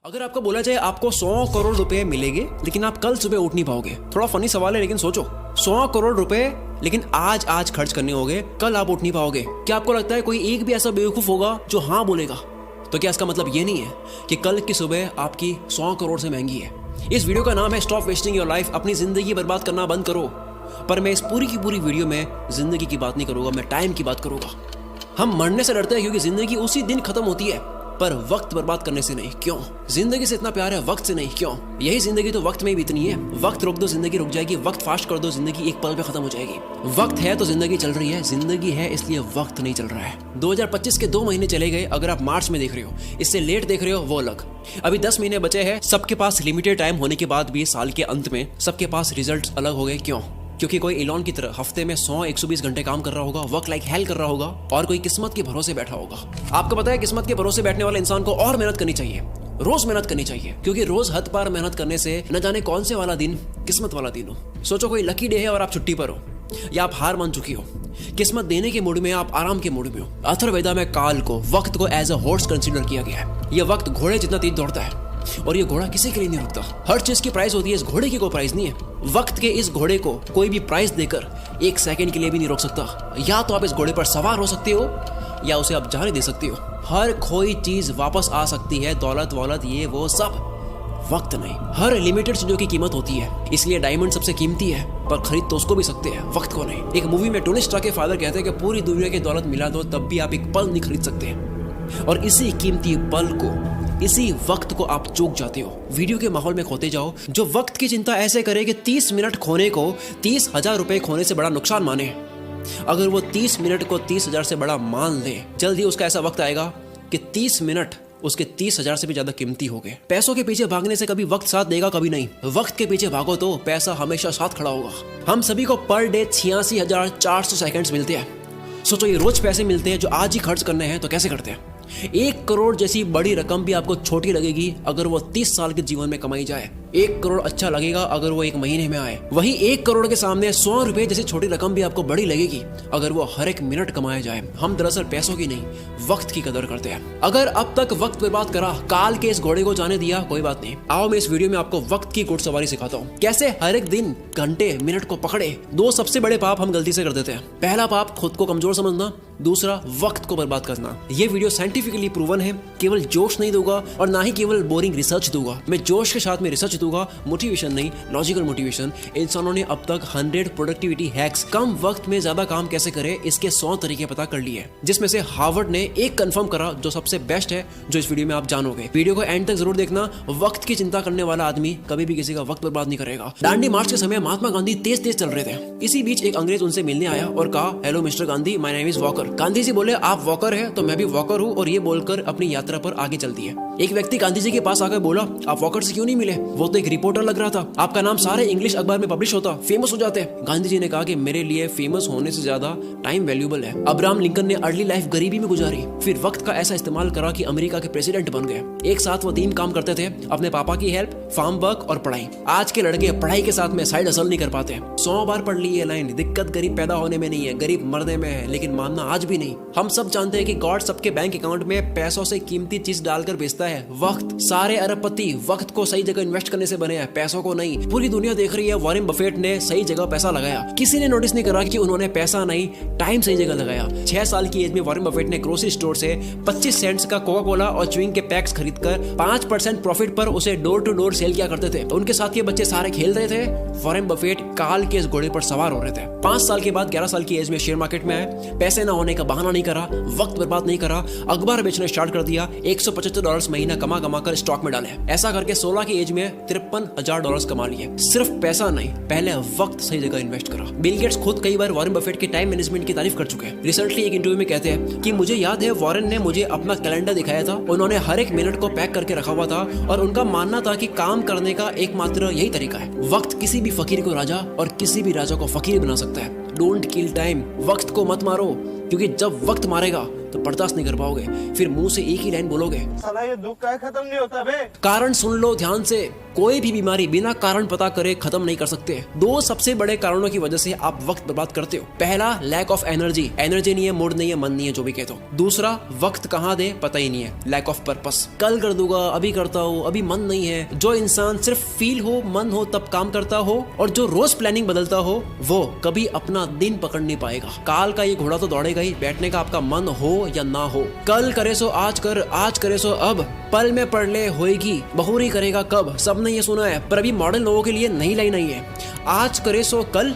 अगर आपको बोला जाए आपको 100 करोड़ रुपए मिलेंगे लेकिन आप कल सुबह उठ नहीं पाओगे, थोड़ा फनी सवाल है लेकिन सोचो, 100 करोड़ रुपए लेकिन आज खर्च करने होंगे, कल आप उठ नहीं पाओगे। क्या आपको लगता है कोई एक भी ऐसा बेवकूफ होगा जो हाँ बोलेगा? तो क्या इसका मतलब ये नहीं है कि कल की सुबह आपकी 100 करोड़ से महंगी है? इस वीडियो का नाम है स्टॉप वेस्टिंग योर लाइफ, अपनी जिंदगी बर्बाद करना बंद करो। पर मैं इस पूरी की पूरी वीडियो में जिंदगी की बात नहीं करूंगा, मैं टाइम की बात करूंगा। हम मरने से डरते हैं क्योंकि जिंदगी उसी दिन खत्म होती है, पर वक्त बर्बाद करने से नहीं। क्यों? जिंदगी से इतना प्यार है वक्त से नहीं, क्यों? यही जिंदगी तो वक्त में ही बीतनी है। वक्त रोक दो जिंदगी रुक जाएगी, वक्त फास्ट कर दो जिंदगी एक पल में खत्म हो जाएगी। वक्त है तो जिंदगी चल रही है, जिंदगी है इसलिए वक्त नहीं चल रहा है। 2025 के 2 महीने चले गए, अगर आप मार्च में देख रहे हो, इससे लेट देख रहे हो वो अलग। अभी 10 महीने बचे हैं। सबके पास लिमिटेड टाइम होने के बाद भी साल के अंत में सबके पास रिजल्ट अलग हो गए। क्यों? क्योंकि कोई एलॉन की तरह हफ्ते में 100-120 घंटे काम कर रहा होगा, वर्क लाइक हेल कर रहा होगा, और कोई किस्मत के भरोसे बैठा होगा। आपको पता है किस्मत के भरोसे बैठने वाले इंसान को और मेहनत करनी चाहिए, रोज मेहनत करनी चाहिए, क्योंकि रोज हद पार मेहनत करने से न जाने कौन से वाला दिन किस्मत वाला दिन हो। सोचो कोई लकी डे है और आप छुट्टी पर हो या आप हार मान चुकी हो, किस्मत देने के मूड में, आप आराम के मूड में हो। अथर्ववेदा में काल को, वक्त को एज अ हॉर्स कंसीडर किया गया है। यह वक्त घोड़े जितना तेज दौड़ता है और ये घोड़ा किसी के लिए नहीं रुकता। हर चीज की प्राइस होती है, इस घोड़े की कोई प्राइस नहीं है। वक्त के इस घोड़े को कोई भी प्राइस देकर 1 सेकंड के लिए भी नहीं रोक सकता। या तो आप इस घोड़े पर सवार हो सकते हो या उसे आप जाने दे सकते हो। हर खोई चीज वापस आ सकती है, दौलत वौलत ये वो सब, वक्त नहीं। हर लिमिटेड चीजों की कीमत होती है, इसलिए डायमंड सबसे कीमती है, पर खरीद तो उसको भी सकते हैं, वक्त को नहीं। एक मूवी में टोनी स्टार्क के फादर कहते हैं कि पूरी दुनिया की दौलत मिला दो तब भी आप एक पल नहीं खरीद सकते, और इसी कीमती पल को, इसी वक्त को आप चूक जाते हो। वीडियो के माहौल में खोते जाओ। जो वक्त की चिंता ऐसे करे कि 30 मिनट खोने को 30,000 रुपए खोने से बड़ा नुकसान माने, अगर वो 30 मिनट को 30,000 से बड़ा मान ले, जल्दी उसका ऐसा वक्त आएगा कि 30 मिनट उसके 30,000 से भी ज्यादा कीमती हो गए। पैसों के पीछे भागने से कभी वक्त साथ देगा, कभी नहीं। वक्त के पीछे भागो तो पैसा हमेशा साथ खड़ा होगा। हम सभी को पर डे 86,400 सेकेंड्स मिलते हैं। सोचो ये रोज पैसे मिलते हैं जो आज ही खर्च करने हैं, तो कैसे करते हैं? 1 करोड़ जैसी बड़ी रकम भी आपको छोटी लगेगी अगर वो 30 साल के जीवन में कमाई जाए। 1 करोड़ अच्छा लगेगा अगर वो 1 महीने में आए। वही 1 करोड़ के सामने 100 रुपए जैसी छोटी रकम भी आपको बड़ी लगेगी अगर वो हर एक मिनट कमाया जाए। हम दरअसल पैसों की नहीं, वक्त की कदर करते हैं। अगर अब तक वक्त बर्बाद करा, काल के इस घोड़े को जाने दिया, कोई बात नहीं। आओ मैं इस वीडियो में आपको वक्त की घुड़सवारी सिखाता हूँ, कैसे हर एक दिन, घंटे, मिनट को पकड़े। 2 सबसे बड़े पाप हम गलती से कर देते हैं। पहला पाप खुद को कमजोर समझना, दूसरा वक्त को बर्बाद करना। ये वीडियो साइंटिफिकली प्रूवन है, केवल जोश नहीं दूंगा और ना ही केवल बोरिंग रिसर्च दूंगा। मैं जोश के साथ में रिसर्च दूंगा, मोटिवेशन नहीं, लॉजिकल मोटिवेशन। इंसानों ने अब तक 100 प्रोडक्टिविटी हैक्स, कम वक्त में ज्यादा काम कैसे करे, इसके 100 तरीके पता कर लिए, जिसमें से हार्वर्ड ने एक कंफर्म करा जो सबसे बेस्ट है, जो इस वीडियो में आप जानोगे। वीडियो को एंड तक जरूर देखना। वक्त की चिंता करने वाला आदमी कभी भी किसी का वक्त बर्बाद नहीं करेगा। दांडी मार्च के समय महात्मा गांधी तेज चल रहे थे। इसी बीच एक अंग्रेज उनसे मिलने आया और कहा, hello mister Gandhi, my name is Walker. Gandhi ji बोले, आप वॉकर है तो मैं भी वॉकर हूँ, और ये बोलकर अपनी यात्रा पर आगे चल दिए। एक व्यक्ति गांधी जी के पास आकर बोला, आप वॉकर से क्यों नहीं मिले? वो तो एक रिपोर्टर लग रहा था, आपका नाम सारे इंग्लिश अखबार में पब्लिश होता, फेमस हो जाते। गांधी जी ने कहा कि मेरे लिए फेमस होने से ज्यादा टाइम वैल्यूबल है। अब्राहम लिंकन ने अर्ली लाइफ गरीबी में गुजारी, फिर वक्त का ऐसा इस्तेमाल करा कि अमेरिका के प्रेसिडेंट बन गए। एक साथ वो 3 काम करते थे, अपने पापा की हेल्प, फार्म वर्क और पढ़ाई। आज के लड़के पढ़ाई के साथ में साइड हसल नहीं कर पाते। 100 बार पढ़ ली ये लाइन, दिक्कत गरीब पैदा होने में नहीं है, गरीब मरने में है, लेकिन मानना आज भी नहीं। हम सब जानते हैं कि गॉड सबके बैंक अकाउंट में पैसों से कीमती चीज डालकर भेजता है, वक्त। सारे अरबपति वक्त को सही जगह इन्वेस्ट करने से बने हैं, पैसों को नहीं। पूरी दुनिया देख रही है वॉरेन बफेट ने सही जगह पैसा लगाया। किसी ने नोटिस नहीं करा कि उन्होंने पैसा नहीं, टाइम सही जगह लगाया। 6 साल की एज में वॉरेन बफेट ने ग्रोसरी स्टोर से 25 सेंट्स का कोका कोला और च्युइंग के पैक्स खरीदकर 5% प्रॉफिट पर उसे डोर टू डोर सेल किया करते थे। उनके साथ के बच्चे सारे खेल रहे थे, वॉरेन बफेट काल के इस घोड़े पर सवार हो रहे थे। 5 साल के बाद 11 साल की एज में शेयर मार्केट में आए। पैसे ना होने का बहाना नहीं करा, वक्त बर्बाद नहीं करा, अखबार बेचना स्टार्ट कर दिया। $175 महीना कमा कर स्टॉक में डाले। ऐसा करके 16 की एज में $53,000 कमा लिए। सिर्फ पैसा नहीं, पहले वक्त सही जगह इन्वेस्ट करा। बिल गेट्स खुद कई बार वॉरेन बफेट के टाइम मैनेजमेंट की तारीफ कर चुके हैं। रिसेंटली एक इंटरव्यू में कहते हैं कि मुझे याद है वॉरेन ने मुझे अपना कैलेंडर दिखाया था, उन्होंने हर एक मिनट को पैक करके रखा हुआ था, और उनका मानना था कि काम करने का एकमात्र यही तरीका है। वक्त किसी भी फकीर को राजा और किसी भी राजा को फकीर बना सकता है। डोंट किल टाइम, वक्त को मत मारो, क्योंकि जब वक्त मारेगा तो बर्दाश्त नहीं कर पाओगे, फिर मुंह से एक ही लाइन बोलोगे, साला ये दुख का खत्म नहीं होता बे। कारण सुन लो ध्यान से, कोई भी बीमारी बिना कारण पता करे खत्म नहीं कर सकते। दो सबसे बड़े कारणों की वजह से आप वक्त बर्बाद करते हो। पहला, लैक ऑफ एनर्जी नहीं है, मूड नहीं है, मन नहीं है, जो भी कहते हो। दूसरा, वक्त कहाँ दे पता ही नहीं है, लैक ऑफ पर्पस। कल कर दूंगा, अभी करता हूँ, अभी मन नहीं है। जो इंसान सिर्फ फील हो, मन हो तब काम करता हो और जो रोज प्लानिंग बदलता हो वो कभी अपना दिन पकड़ नहीं पाएगा। काल का ये घोड़ा तो दौड़ेगा ही, बैठने का आपका मन हो या ना हो। कल करे सो आज कर, आज करे सो अब, पल में पढ़ ले होएगी, बहुरी करेगा कब। सबने ये सुना है पर अभी मॉडर्न लोगों के लिए नई लाइन नहीं है। आज करे सो कल,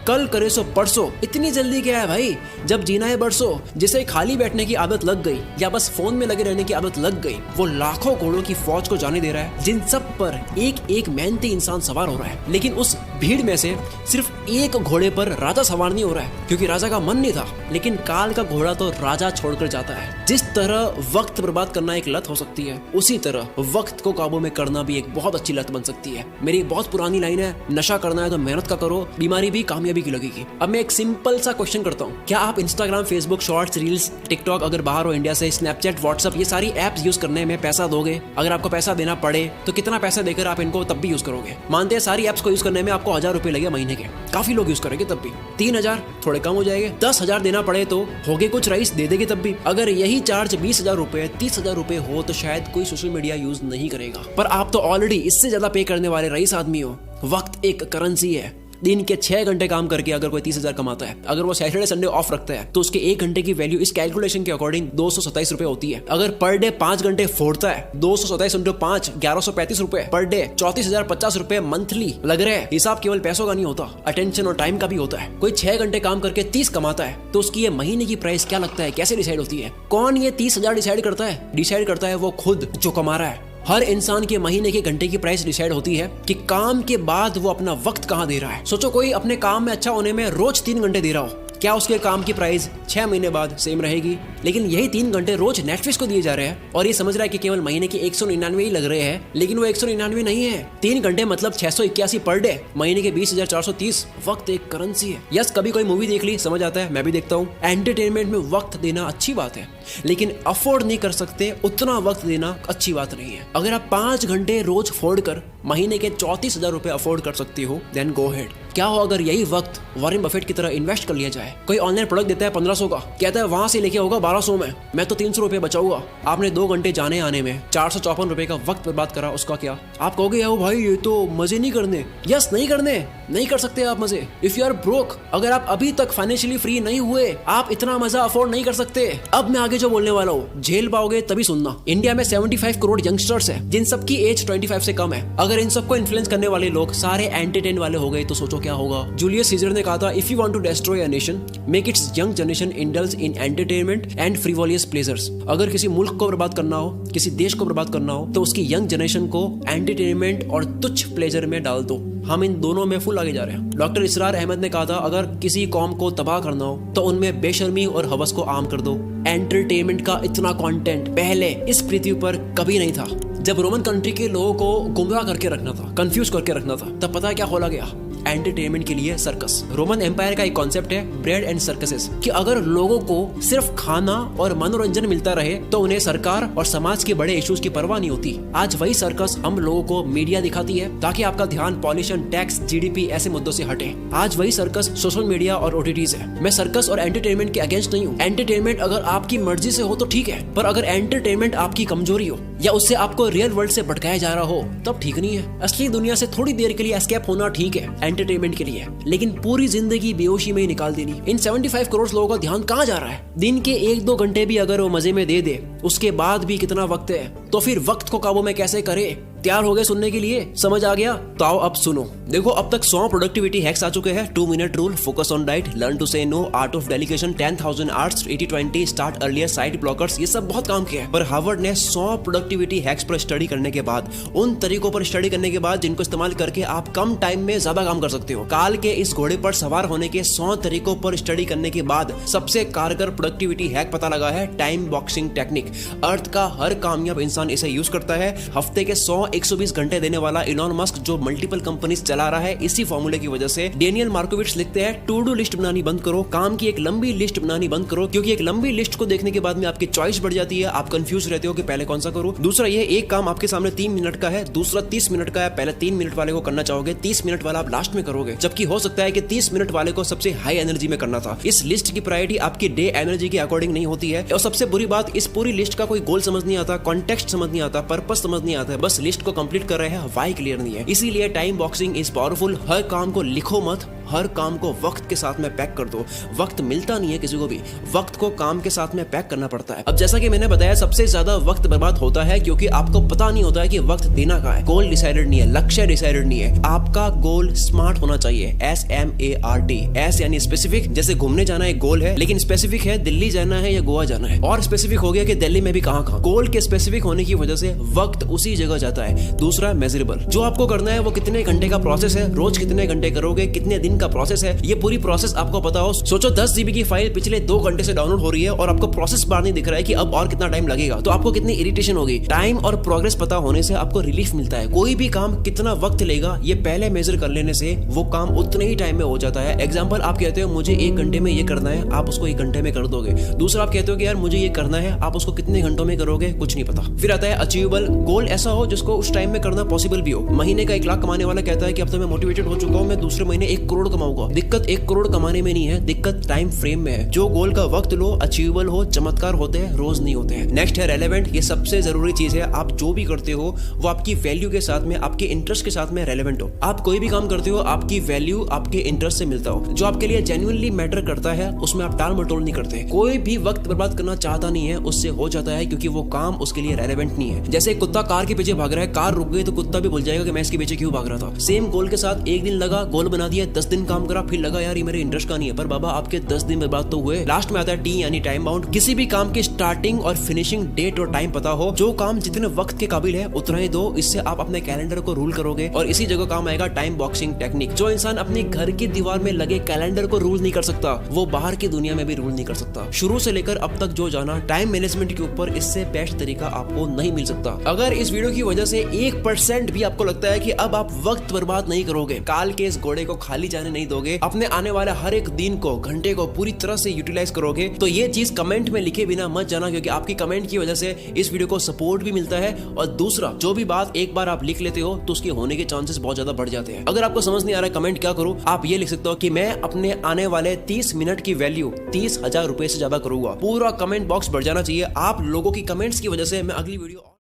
कल करे सो परसों। इतनी जल्दी क्या है भाई, जब जीना है बरसों। जिसे खाली बैठने की आदत लग गई या बस फोन में लगे रहने की आदत लग गई, वो लाखों घोड़ों की फौज को जाने दे रहा है, जिन सब पर एक एक मेहनती इंसान सवार हो रहा है। लेकिन उस भीड़ में से सिर्फ एक घोड़े पर राजा सवार नहीं हो रहा है, क्योंकि राजा का मन नहीं था। लेकिन काल का घोड़ा तो राजा छोड़कर जाता है। जिस तरह वक्त बर्बाद करना एक लत हो सकती है, उसी तरह वक्त को काबू में करना भी एक बहुत अच्छी लत बन सकती है। मेरी एक बहुत पुरानी लाइन है, नशा करना है तो मेहनत का करो, बीमारी भी कामयाबी की लगेगी। अब मैं एक सिंपल सा क्वेश्चन करता हूँ, क्या आप Instagram, Facebook, shorts, reels, TikTok, अगर बाहर हो इंडिया से, स्नैपचैट, व्हाट्सएप, ये सारी एप्स यूज करने में पैसा दोगे? अगर आपको पैसा देना पड़े तो कितना पैसा देकर आप इनको तब भी यूज करोगे? मानते हैं सारी एप्स को यूज करने में आपको 1000 रुपए लगे महीने के, काफी लोग यूज करेंगे तब भी। 3000 थोड़े कम हो जाएंगे। 10,000 देना पड़े तो होगे कुछ रईस दे देंगे तब भी। अगर यही चार्ज 20,000 रुपए, 30,000 रुपए हो तो शायद कोई सोशल मीडिया यूज नहीं करेगा। पर आप तो ऑलरेडी इससे ज्यादा पे करने वाले रईस आदमी हो। वक्त एक करेंसी है। दिन के 6 घंटे काम करके अगर कोई 30,000 कमाता है, अगर वो सैटरडे संडे ऑफ रखता है तो उसके 1 घंटे की वैल्यू इस कैलकुलेशन के अकॉर्डिंग 227 रुपए होती है। अगर पर डे 5 घंटे फोड़ता है, 227 इंटू 5, 1135 रुपए पर डे, 34,050 रुपए मंथली लग रहे हैं। हिसाब केवल पैसों का नहीं होता, अटेंशन और टाइम का भी होता है। कोई 6 घंटे काम करके 30 कमाता है तो उसकी ये महीने की प्राइस क्या लगता है, कैसे डिसाइड होती है? कौन ये 30,000 डिसाइड करता है? डिसाइड करता है वो खुद जो कमा रहा है। हर इंसान के महीने के घंटे की प्राइस डिसाइड होती है कि काम के बाद वो अपना वक्त कहाँ दे रहा है। सोचो कोई अपने काम में अच्छा होने में रोज 3 घंटे दे रहा हो, क्या उसके काम की प्राइस 6 महीने बाद सेम रहेगी? लेकिन यही 3 घंटे रोज नेटफ्लिक्स को दिए जा रहे हैं और ये समझ रहा है कि केवल महीने के 199 ही लग रहे हैं, लेकिन वो 199 नहीं है। 3 घंटे मतलब 681 पर डे, महीने के 20,430। वक्त एक करेंसी है। यस, कभी कोई मूवी देख ली, समझ आता है, मैं भी देखता हूँ। एंटरटेनमेंट में वक्त देना अच्छी बात है, लेकिन अफोर्ड नहीं कर सकते उतना वक्त देना अच्छी बात नहीं है। अगर आप 5 घंटे रोज फोड़ कर महीने के 34,000 रुपए अफोर्ड कर सकते हो, देन गो हेड। क्या हो अगर यही वक्त वॉरेन बफेट की तरह इन्वेस्ट कर लिया जाए? कोई ऑनलाइन प्रोडक्ट देता है 1500 का, कहता है वहां से लेके होगा 1200 में, मैं तो 300 रुपए बचाऊंगा। आपने 2 घंटे जाने आने में 454 रुपए का वक्त बर्बाद करा, उसका क्या? आप कहोगे यार भाई ये तो मजे नहीं करने। यस, नहीं करने, नहीं कर सकते आप मजे। इफ यू आर ब्रोक, अगर आप अभी तक फाइनेंशियली फ्री नहीं हुए, आप इतना मजा अफोर्ड नहीं कर सकते। अब मैं आगे जो बोलने वाला हूँ झेल पाओगे तभी सुनना। इंडिया में 75 करोड़ यंगस्टर्स है जिन सबकी एज 25 से कम है। अगर इन सबको इन्फ्लुएंस करने वाले लोग सारे एंटरटेन वाले हो गए तो सोचो क्या होगा। जूलियस सीजर ने कहा था, if you want to destroy a nation, make its young generation indulge in entertainment and frivolous pleasures. अगर किसी मुल्क को बर्बाद करना हो, किसी देश को बर्बाद करना हो, तो उसकी यंग जनरेशन को एंटरटेनमेंट और तुच्छ प्लेजर में डाल दो। हम इन दोनों में फुल आगे जा रहे हैं। डॉक्टर इसरार अहमद ने कहा था, अगर किसी कौम को तबाह करना हो तो उनमें बेशर्मी और हवस को आम कर दो। एंटरटेनमेंट का इतना कंटेंट पहले इस पृथ्वी पर कभी नहीं था। जब रोमन कंट्री के लोगों को गुमराह करके रखना था, कंफ्यूज करके रखना था, तब पता है क्या खोला गया? एंटरटेनमेंट के लिए सर्कस। रोमन एम्पायर का एक कॉन्सेप्ट है ब्रेड एंड सर्कसेस, कि अगर लोगों को सिर्फ खाना और मनोरंजन मिलता रहे तो उन्हें सरकार और समाज के बड़े इश्यूज की परवाह नहीं होती। आज वही सर्कस हम लोगों को मीडिया दिखाती है ताकि आपका ध्यान पॉल्यूशन, टैक्स, जीडीपी ऐसे मुद्दों से हटे। आज वही सर्कस सोशल मीडिया और ओटीटीज है। मैं सर्कस और एंटरटेनमेंट के अगेंस्ट नहीं हूँ। एंटरटेनमेंट अगर आपकी मर्जी से हो तो ठीक है, पर अगर एंटरटेनमेंट आपकी कमजोरी हो या उससे आपको रियल वर्ल्ड से भटकाया जा रहा हो तब ठीक नहीं है। असली दुनिया से थोड़ी देर के लिए एस्केप होना ठीक है एंटरटेनमेंट के लिए, लेकिन पूरी जिंदगी बेहोशी में ही निकाल देनी। इन 75 करोड़ लोगों का ध्यान कहाँ जा रहा है? दिन के 1-2 घंटे भी अगर वो मजे में दे दे, उसके बाद भी कितना वक्त है, तो फिर वक्त को काबू में कैसे करे? तैयार हो गए सुनने के लिए? समझ आ गया? तो आओ अब सुनो। देखो, अब तक 100 प्रोडक्टिविटी हैक्स आ चुके हैं। 2 minute rule, focus on diet, learn to say no, art of delegation, 10,000 arts, 80-20, start earlier, side blockers, ये सब बहुत काम किया है। पर हार्वर्ड ने 100 प्रोडक्टिविटी हैक्स पर स्टडी करने के बाद, उन तरीकों पर स्टडी करने के बाद जिनको इस्तेमाल करके आप कम टाइम में ज्यादा काम कर सकते हो, काल के इस घोड़े पर सवार होने के 100 तरीकों पर स्टडी करने के बाद सबसे कारगर प्रोडक्टिविटी हैक पता लगा है टाइम बॉक्सिंग टेक्निक। अर्थ का हर कामयाब इंसान इसे यूज करता है। हफ्ते के 100 120 घंटे देने वाला इलॉन मस्क जो मल्टीपल कंपनीज चला रहा है इसी फॉर्मूले की वजह से। डेनियल मार्कोविट्स लिखते हैं टू डू लिस्ट बनानी बंद करो, काम की एक लंबी लिस्ट बनानी बंद करो, क्योंकि एक लंबी लिस्ट को देखने के बाद में आपकी चॉइस बढ़ जाती है, आप कंफ्यूज रहते हो कि पहले कौन सा करूं। दूसरा ये एक काम आपके सामने 3 मिनट का है, दूसरा 30 मिनट का है, पहले 3 मिनट वाले को करना चाहोगे, 30 मिनट वाला आप लास्ट में करोगे, जबकि हो सकता है कि 30 मिनट वाले को सबसे हाई एनर्जी में करना था। इस लिस्ट की प्रायोरिटी आपकी डे एनर्जी के अकॉर्डिंग नहीं होती है। और सबसे बुरी बात, इस पूरी लिस्ट का कोई गोल समझ नहीं आता, कॉन्टेक्स्ट समझ नहीं आता, पर्पस समझ नहीं आता, बस लिस्ट को कंप्लीट कर रहे हैं, व्हाई क्लियर नहीं है। इसीलिए टाइम बॉक्सिंग इज पावरफुल। हर काम को लिखो मत, हर काम को वक्त के साथ में पैक कर दो। वक्त मिलता नहीं है किसी को भी, वक्त को काम के साथ में पैक करना पड़ता है। अब जैसा कि मैंने बताया, सबसे ज्यादा वक्त बर्बाद होता है क्योंकि आपको पता नहीं होता है कि वक्त देना कहाँ है। गोल डिसाइडेड नहीं है, लक्ष्य डिसाइडेड नहीं है। आपका गोल स्मार्ट होना चाहिए, SMART। एस यानी स्पेसिफिक, जैसे घूमने जाना एक गोल है, लेकिन स्पेसिफिक है दिल्ली जाना है या गोवा जाना है, और स्पेसिफिक हो गया कि दिल्ली में भी कहाँ। गोल के स्पेसिफिक होने की वजह से वक्त उसी जगह जाता है। दूसरा मेजरेबल, जो आपको करना है वो कितने घंटे का प्रोसेस है, रोज कितने घंटे करोगे, कितने दिन का प्रोसेस है, ये पूरी प्रोसेस आपको पता हो। सोचो 10 GB की फाइल पिछले 2 घंटे से डाउनलोड हो रही है और आपको प्रोसेस बार नहीं दिख रहा है कि अब और कितना टाइम लगेगा, तो आपको कितनी इरिटेशन होगी। टाइम और प्रोग्रेस पता होने से आपको रिलीफ मिलता है। कोई भी काम कितना वक्त लेगा ये पहले मेजर कर लेने से वो काम उतने ही टाइम में हो जाता है। एग्जाम्पल, आप कहते हो मुझे 1 घंटे में ये करना है, आप उसको 1 घंटे में कर दोगे। दूसरा, आप कहते हो कि यार मुझे ये करना है, आप उसको कितने घंटों में करोगे, कुछ नहीं पता। फिर आता है अचीवेबल, गोल ऐसा हो जिसको उस टाइम में करना पॉसिबल भी हो। महीने का 1 लाख कमाने वाला कहता है कि अब तो मैं मोटिवेटेड हो चुका हूँ, मैं दूसरे महीने 1 करोड़ कमाऊंगा। दिक्कत 1 करोड़ कमाने में नहीं है, दिक्कत टाइम फ्रेम में है। जो गोल का वक्त लो, अचीवेबल हो, चमत्कार होते हैं, रोज नहीं होते हैं। नेक्स्ट है रेलेवेंट। ये सबसे जरूरी चीज है। आप जो भी करते हो वो आपकी वैल्यू के साथ में, आपके इंटरेस्ट के साथ में रेलेवेंट हो। आप कोई भी काम करते हो आपकी वैल्यू आपके इंटरेस्ट से मिलता हो। जो आपके लिए जेन्युइनली मैटर करता है उसमें आप टाल मटोल नहीं करते। कोई भी वक्त बर्बाद करना चाहता नहीं है, उससे हो जाता है, क्योंकि वो काम उसके लिए रेलेवेंट नहीं है। जैसे कुत्ता कार के पीछे भाग रहा है, कार रुक गई तो कुत्ता भी भूल जाएगा कि मैं इसके पीछे क्यों भाग रहा था। सेम गोल के साथ 1 दिन लगा, गोल बना दिया, 10 दिन काम करा, फिर लगा यार ये मेरे इंटरेस्ट का नहीं है, पर बाबा आपके 10 दिन बर्बाद तो हुए। लास्ट में आता है T यानी टाइम बाउंड। किसी भी काम की स्टार्टिंग और फिनिशिंग डेट और टाइम पता हो। जो काम जितने वक्त के काबिल है उतना ही दो, इससे आप अपने कैलेंडर को रूल करोगे। और इसी जगह काम आएगा टाइम बॉक्सिंग टेक्निक। जो इंसान अपने घर की दीवार में लगे कैलेंडर को रूल नहीं कर सकता, वो बाहर की दुनिया में भी रूल नहीं कर सकता। शुरू से लेकर अब तक जो जाना टाइम मैनेजमेंट के ऊपर, इससे बेस्ट तरीका आपको नहीं मिल सकता। अगर इस वीडियो की वजह से 1% भी आपको लगता है कि अब आप वक्त बर्बाद नहीं करोगे, काल के इस घोड़े को खाली जाने नहीं दोगे, अपने आने वाले हर एक दिन को, घंटे को पूरी तरह से यूटिलाइज करोगे, तो ये चीज कमेंट में लिखे बिना मत जाना, क्योंकि आपकी कमेंट की वजह से इस वीडियो को सपोर्ट भी मिलता है। और दूसरा, जो भी बात एक बार आप लिख लेते हो तो उसके होने के चांसेस बहुत ज्यादा बढ़ जाते हैं। अगर आपको समझ नहीं आ रहा है कमेंट क्या करूं, आप ये लिख सकते हो कि मैं अपने आने वाले 30 मिनट की वैल्यू 30,000 रुपए से ज्यादा करूंगा। पूरा कमेंट बॉक्स बढ़ जाना चाहिए। आप लोगों की कमेंट्स की वजह से मैं अगली वीडियो